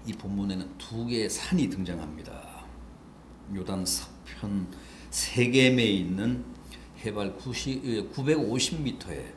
이 본문에는 두 개의 산이 등장합니다. 요단 서편 세겜에 있는 해발 950m의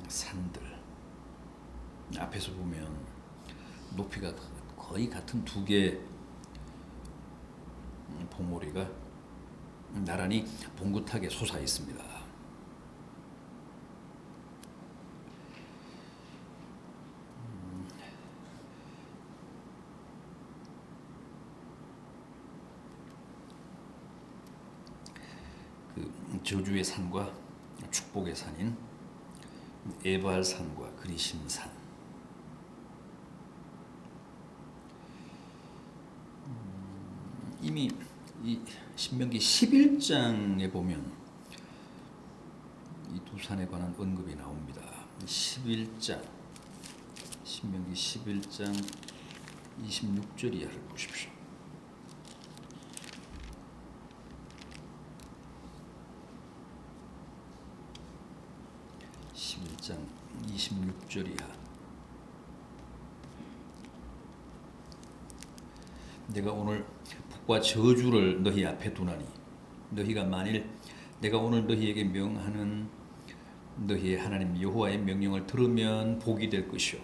산들, 앞에서 보면 높이가 거의 같은 두 개의 봉우리가 나란히 봉긋하게 솟아 있습니다. 저주의 산과 축복의 산인 에발산과 그리심산, 이미 이 신명기 11장에 보면 이 두 산에 관한 언급이 나옵니다. 11장, 신명기 11장 26절 이하를 보십시오. 11장 26절 이하. 내가 오늘 복과 저주를 너희 앞에 두나니 너희가 만일 내가 오늘 너희에게 명하는 너희의 하나님 여호와의 명령을 들으면 복이 될 것이요,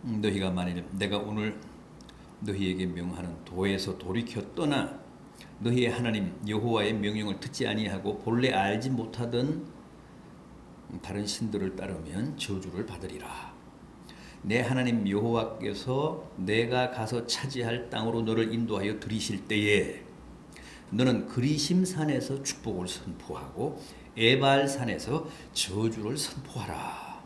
너희가 만일 내가 오늘 너희에게 명하는 도에서 돌이켜 떠나 너희의 하나님 여호와의 명령을 듣지 아니하고 본래 알지 못하던 다른 신들을 따르면 저주를 받으리라. 내 하나님 여호와께서 내가 가서 차지할 땅으로 너를 인도하여 들이실 때에 너는 그리심산에서 축복을 선포하고 에발산에서 저주를 선포하라.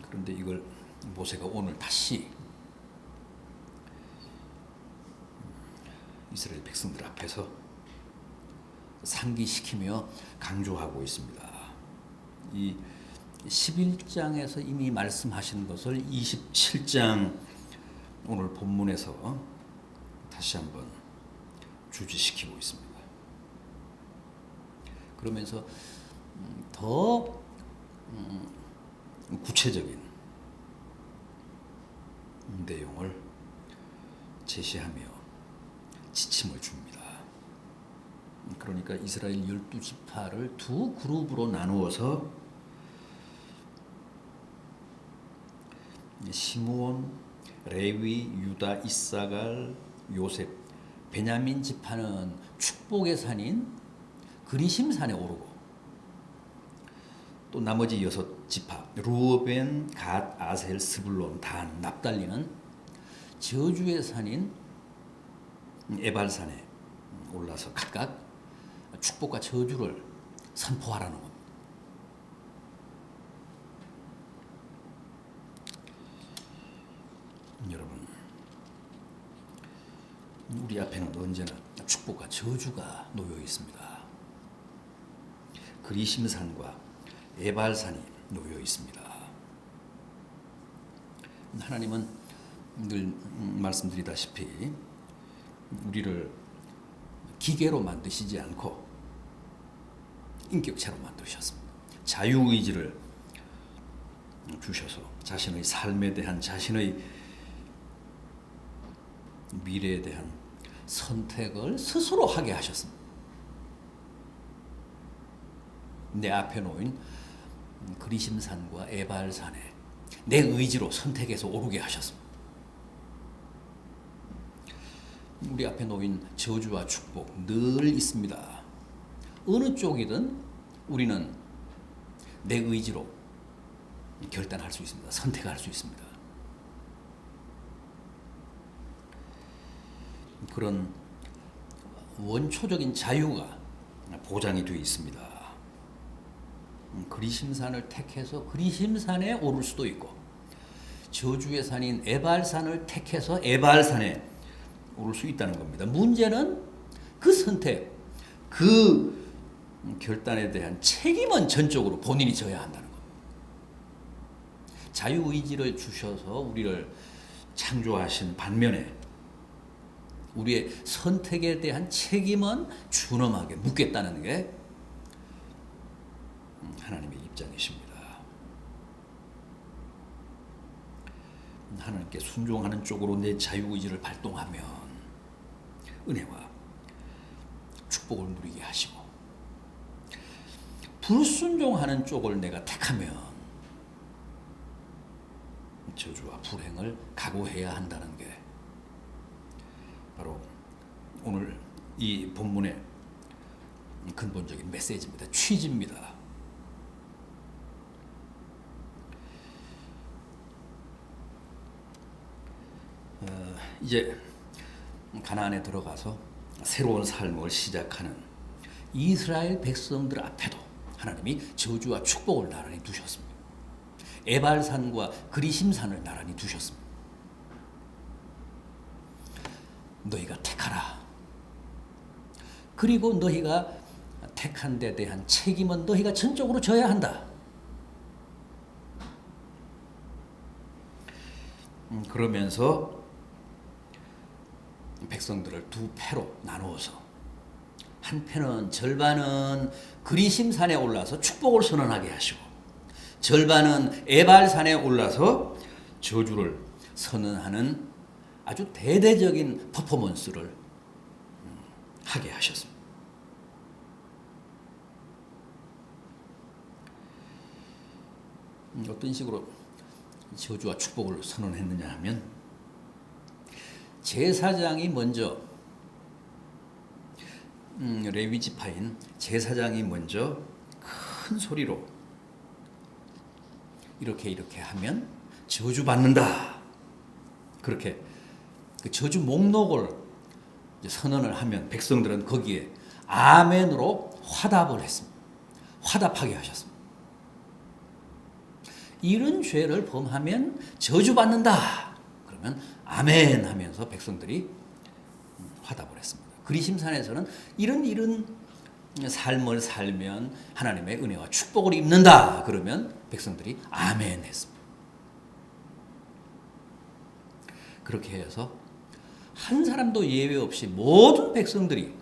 그런데 이걸 모세가 오늘 다시 이스라엘 백성들 앞에서 상기시키며 강조하고 있습니다. 이 11장에서 이미 말씀하신 것을 27장 오늘 본문에서 다시 한번 주지시키고 있습니다. 그러면서 더 구체적인 내용을 제시하며 지침을 줍니다. 그러니까 이스라엘 12지파를 두 그룹으로 나누어서 시므온, 레위, 유다, 이사갈, 요셉, 베냐민 지파는 축복의 산인 그리심산에 오르고, 또 나머지 6지파 루벤, 갓, 아셀, 스불론, 단, 납달리는 저주의 산인 에발산에 올라서 각각 축복과 저주를 선포하라는 겁니다. 여러분, 우리 앞에는 언제나 축복과 저주가 놓여 있습니다. 그리심산과 에발산이 놓여 있습니다. 하나님은 늘 말씀드리다시피 우리를 기계로 만드시지 않고 인격체로 만드셨습니다. 자유의지를 주셔서 자신의 삶에 대한, 자신의 미래에 대한 선택을 스스로 하게 하셨습니다. 내 앞에 놓인 그리심산과 에발산에 내 의지로 선택해서 오르게 하셨습니다. 우리 앞에 놓인 저주와 축복 늘 있습니다. 어느 쪽이든 우리는 내 의지로 결단할 수 있습니다. 선택할 수 있습니다. 그런 원초적인 자유가 보장이 되어 있습니다. 그리심산을 택해서 그리심산에 오를 수도 있고, 저주의 산인 에발산을 택해서 에발산에 오를 수 있다는 겁니다. 문제는 그 선택, 그 결단에 대한 책임은 전적으로 본인이 져야 한다는 겁니다. 자유의지를 주셔서 우리를 창조하신 반면에 우리의 선택에 대한 책임은 준엄하게 묻겠다는 게 하나님의 입장이십니다. 하나님께 순종하는 쪽으로 내 자유의지를 발동하면 은혜와 축복을 누리게 하시고, 불순종하는 쪽을 내가 택하면 저주와 불행을 각오해야 한다는 게 바로 오늘 이 본문의 근본적인 메시지입니다. 취지입니다. 이제 가나안에 들어가서 새로운 삶을 시작하는 이스라엘 백성들 앞에도 하나님이 저주와 축복을 나란히 두셨습니다. 에발산과 그리심산을 나란히 두셨습니다. 너희가 택하라. 그리고 너희가 택한 데 대한 책임은 너희가 전적으로 져야 한다. 그러면서 백성들을 두 패로 나누어서 한 패는 절반은 그리심산에 올라서 축복을 선언하게 하시고, 절반은 에발산에 올라서 저주를 선언하는 아주 대대적인 퍼포먼스를 하게 하셨습니다. 어떤 식으로 저주와 축복을 선언했느냐 하면, 제사장이 먼저 레위 지파인 제사장이 먼저 큰 소리로 이렇게 하면 저주받는다, 그렇게 그 저주 목록을 선언을 하면 백성들은 거기에 아멘으로 화답을 했습니다. 화답하게 하셨습니다. 이런 죄를 범하면 저주받는다, 그러면 아멘 하면서 백성들이 화답을 했습니다. 그리심산에서는 이런 삶을 살면 하나님의 은혜와 축복을 입는다, 그러면 백성들이 아멘 했습니다. 그렇게 해서 한 사람도 예외 없이 모든 백성들이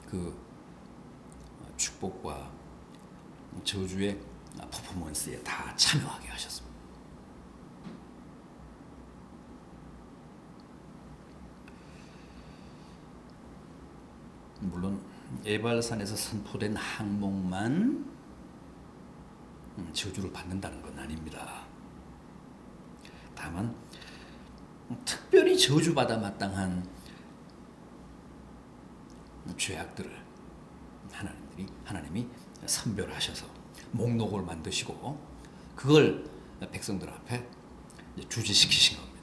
그 축복과 저주의 퍼포먼스에 다 참여하게 하셨습니다. 물론 에발산에서 선포된 항목만 저주를 받는다는 건 아닙니다. 다만 특별히 저주받아 마땅한 죄악들을 하나님이 선별하셔서 목록을 만드시고 그걸 백성들 앞에 주지시키신 겁니다.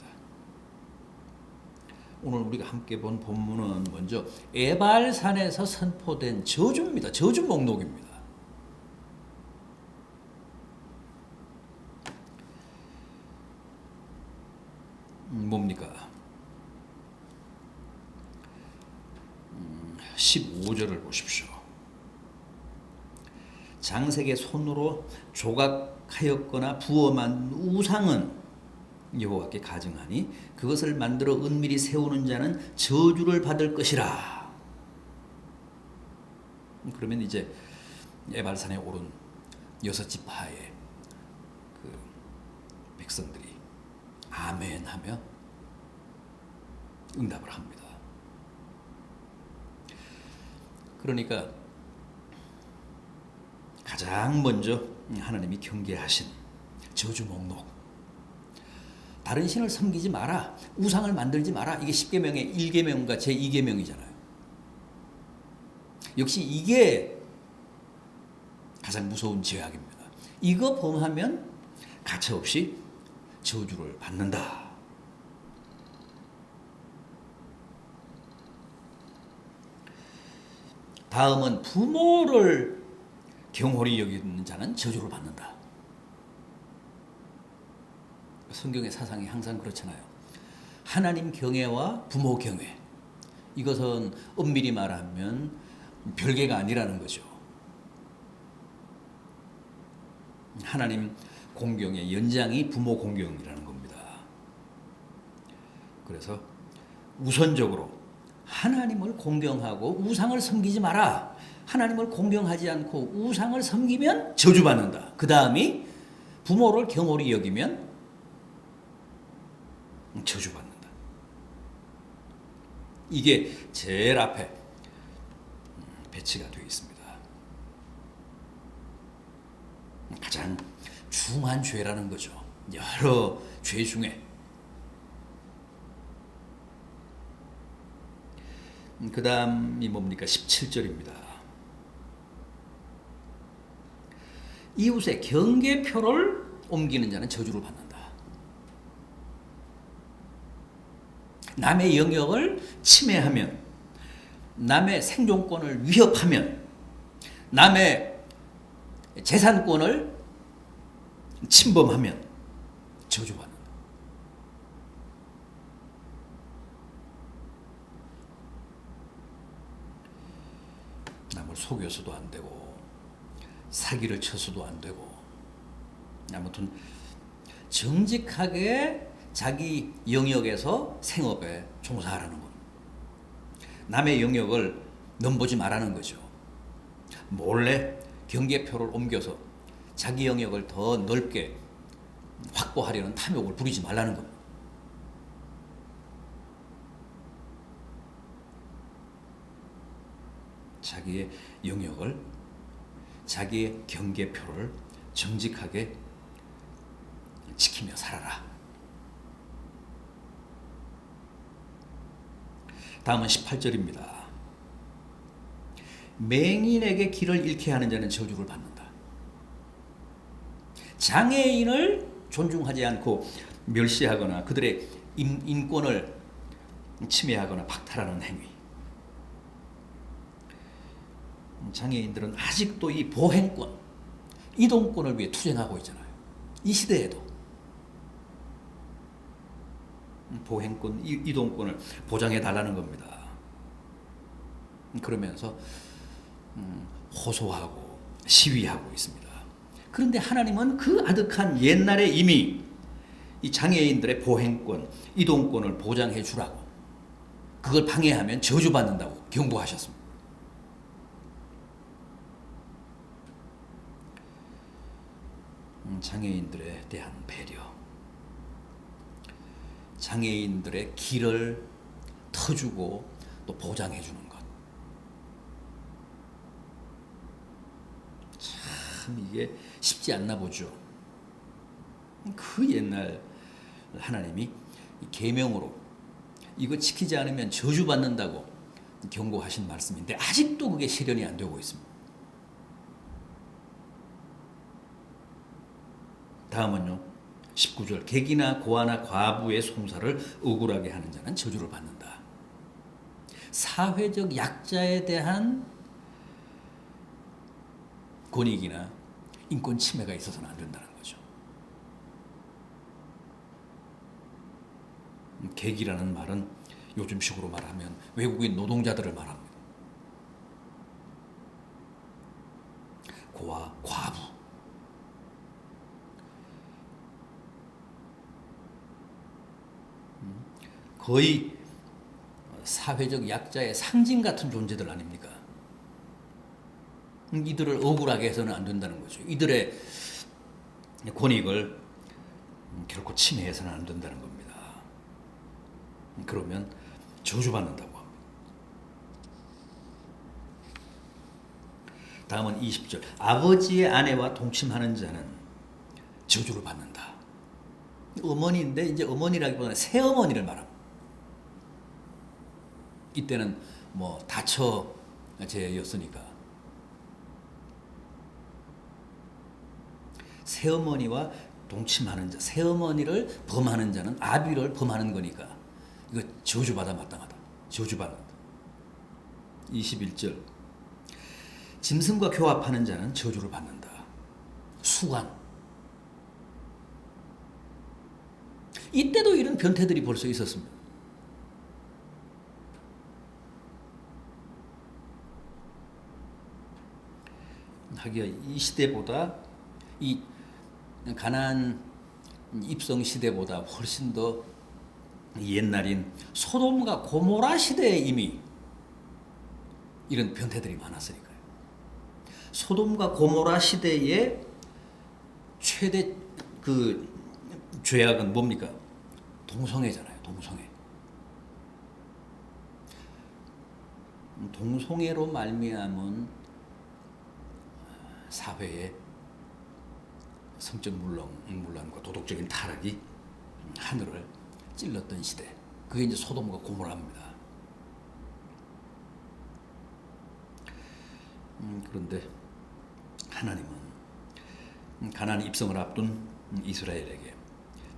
오늘 우리가 함께 본 본문은 먼저 에발산에서 선포된 저주입니다. 저주 목록입니다. 뭡니까? 15절을 보십시오. 장색의 손으로 조각하였거나 부어 만든 우상은 여호와께 가증하니 그것을 만들어 은밀히 세우는 자는 저주를 받을 것이라. 그러면 이제 에발산에 오른 6지파의 그 백성들이 아멘 하며 응답을 합니다. 그러니까 가장 먼저 하나님이 경계하신 저주 목록, 다른 신을 섬기지 마라, 우상을 만들지 마라, 이게 10계명의 1계명과 제2계명이잖아요. 역시 이게 가장 무서운 죄악입니다. 이거 범하면 가차없이 저주를 받는다. 다음은 부모를 경홀히 여기는 자는 저주를 받는다. 성경의 사상이 항상 그렇잖아요. 하나님 경외와 부모 경외, 이것은 엄밀히 말하면 별개가 아니라는 거죠. 하나님 공경의 연장이 부모 공경이라는 겁니다. 그래서 우선적으로 하나님을 공경하고 우상을 섬기지 마라. 하나님을 공경하지 않고 우상을 섬기면 저주받는다. 그 다음이 부모를 경홀히 여기면 저주받는다. 이게 제일 앞에 배치가 되어 있습니다. 가장 중한 죄라는 거죠. 여러 죄 중에. 그 다음이 뭡니까? 17절입니다. 이웃의 경계표를 옮기는 자는 저주를 받는다. 남의 영역을 침해하면, 남의 생존권을 위협하면, 남의 재산권을 침범하면 저주받는다. 남을 속여서도 안 되고 사기를 쳐서도 안 되고, 아무튼 정직하게 자기 영역에서 생업에 종사하라는 것. 남의 영역을 넘보지 말라는 거죠. 몰래 경계표를 옮겨서 자기 영역을 더 넓게 확보하려는 탐욕을 부리지 말라는 겁니다. 자기의 영역을, 자기의 경계표를 정직하게 지키며 살아라. 다음은 18절입니다. 맹인에게 길을 잃게 하는 자는 저주를 받는다. 장애인을 존중하지 않고 멸시하거나 그들의 인권을 침해하거나 박탈하는 행위. 장애인들은 아직도 이 보행권, 이동권을 위해 투쟁하고 있잖아요. 이 시대에도 보행권, 이동권을 보장해 달라는 겁니다. 그러면서 호소하고 시위하고 있습니다. 그런데 하나님은 그 아득한 옛날에 이미 이 장애인들의 보행권, 이동권을 보장해 주라고, 그걸 방해하면 저주받는다고 경고하셨습니다. 장애인들에 대한 배려, 장애인들의 길을 터주고 또 보장해 주는 것. 참 이게 쉽지 않나 보죠. 그 옛날 하나님이 계명으로 이거 지키지 않으면 저주받는다고 경고하신 말씀인데 아직도 그게 실현이 안 되고 있습니다. 다음은요, 19절. 객이나 고아나 과부의 송사를 억울하게 하는 자는 저주를 받는다. 사회적 약자에 대한 권익이나 인권 침해가 있어서는 안 된다는 거죠. 객이라는 말은 요즘식으로 말하면 외국인 노동자들을 말합니다. 고아, 과부. 거의 사회적 약자의 상징 같은 존재들 아닙니까? 이들을 억울하게 해서는 안 된다는 거죠. 이들의 권익을 결코 침해해서는 안 된다는 겁니다. 그러면 저주받는다고 합니다. 다음은 20절. 아버지의 아내와 동침하는 자는 저주를 받는다. 어머니인데 이제 어머니라기보다는 새어머니를 말합니다. 이때는 뭐 다처제였으니까 새어머니와 동침하는 자, 새어머니를 범하는 자는 아비를 범하는 거니까 이거 저주받아 마땅하다. 저주받는다. 21절. 짐승과 교합하는 자는 저주를 받는다. 수관. 이때도 이런 변태들이 벌써 있었습니다. 하기야 이 시대보다, 이 가나안 입성 시대보다 훨씬 더 옛날인 소돔과 고모라 시대에 이미 이런 변태들이 많았으니까요. 소돔과 고모라 시대의 최대 그 죄악은 뭡니까? 동성애잖아요. 동성애. 동성애로 말미암은 사회의 성적 문란과 도덕적인 타락이 하늘을 찔렀던 시대. 그게 이제 소돔과 고모라입니다. 그런데 하나님은 가나안 입성을 앞둔 이스라엘에게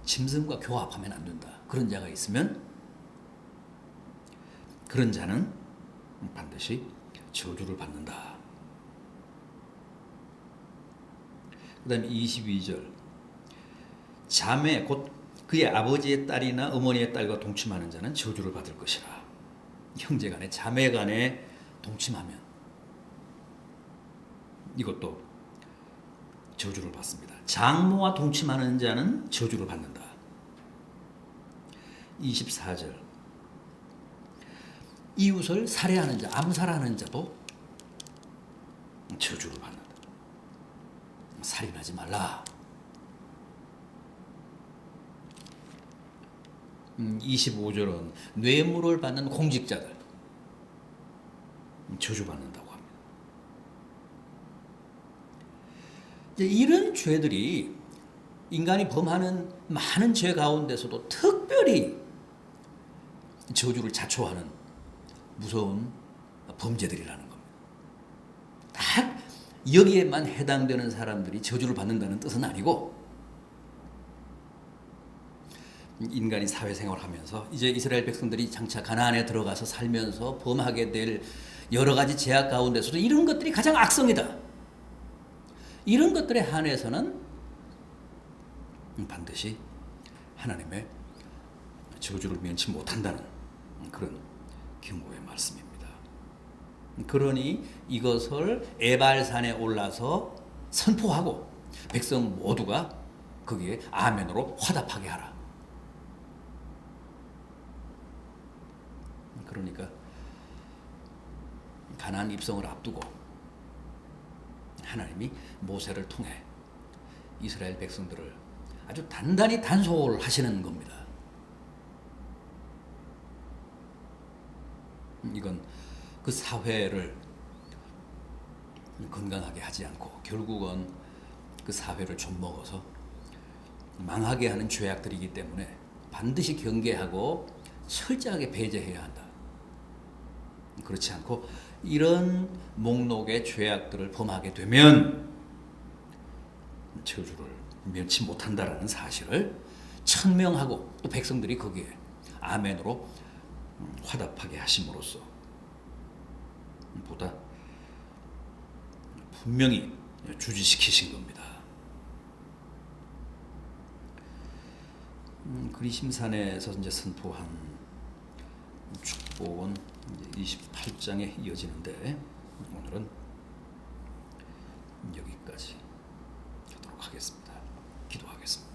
짐승과 교합하면 안 된다. 그런 자가 있으면 그런 자는 반드시 저주를 받는다. 그 다음에 22절 자매 곧 그의 아버지의 딸이나 어머니의 딸과 동침하는 자는 저주를 받을 것이라. 형제간에 자매간에 동침하면 이것도 저주를 받습니다. 장모와 동침하는 자는 저주를 받는다. 24절 이웃을 살해하는 자, 암살하는 자도 저주를 받는다. 살인하지 말라. 25절은 뇌물을 받는 공직자들 저주받는다고 합니다. 이제 이런 죄들이 인간이 범하는 많은 죄 가운데서도 특별히 저주를 자초하는 무서운 범죄들이라는 겁니다. 딱 여기에만 해당되는 사람들이 저주를 받는다는 뜻은 아니고 인간이 사회생활을 하면서 이제 이스라엘 백성들이 장차 가나안에 들어가서 살면서 범하게 될 여러 가지 죄악 가운데서도 이런 것들이 가장 악성이다. 이런 것들에 한해서는 반드시 하나님의 저주를 면치 못한다는 그런 경고의 말씀입니다. 그러니 이것을 에발산에 올라서 선포하고 백성 모두가 거기에 아멘으로 화답하게 하라. 그러니까 가나안 입성을 앞두고 하나님이 모세를 통해 이스라엘 백성들을 아주 단단히 단속을 하시는 겁니다. 이건 그 사회를 건강하게 하지 않고 결국은 그 사회를 좀먹어서 망하게 하는 죄악들이기 때문에 반드시 경계하고 철저하게 배제해야 한다. 그렇지 않고 이런 목록의 죄악들을 범하게 되면 저주를 면치 못한다라는 사실을 천명하고 또 백성들이 거기에 아멘으로 화답하게 하심으로써 보다 분명히 주지시키신 겁니다. 그리심산에서 이제 선포한 축복은 28장에 이어지는데 오늘은 여기까지 하도록 하겠습니다. 기도하겠습니다.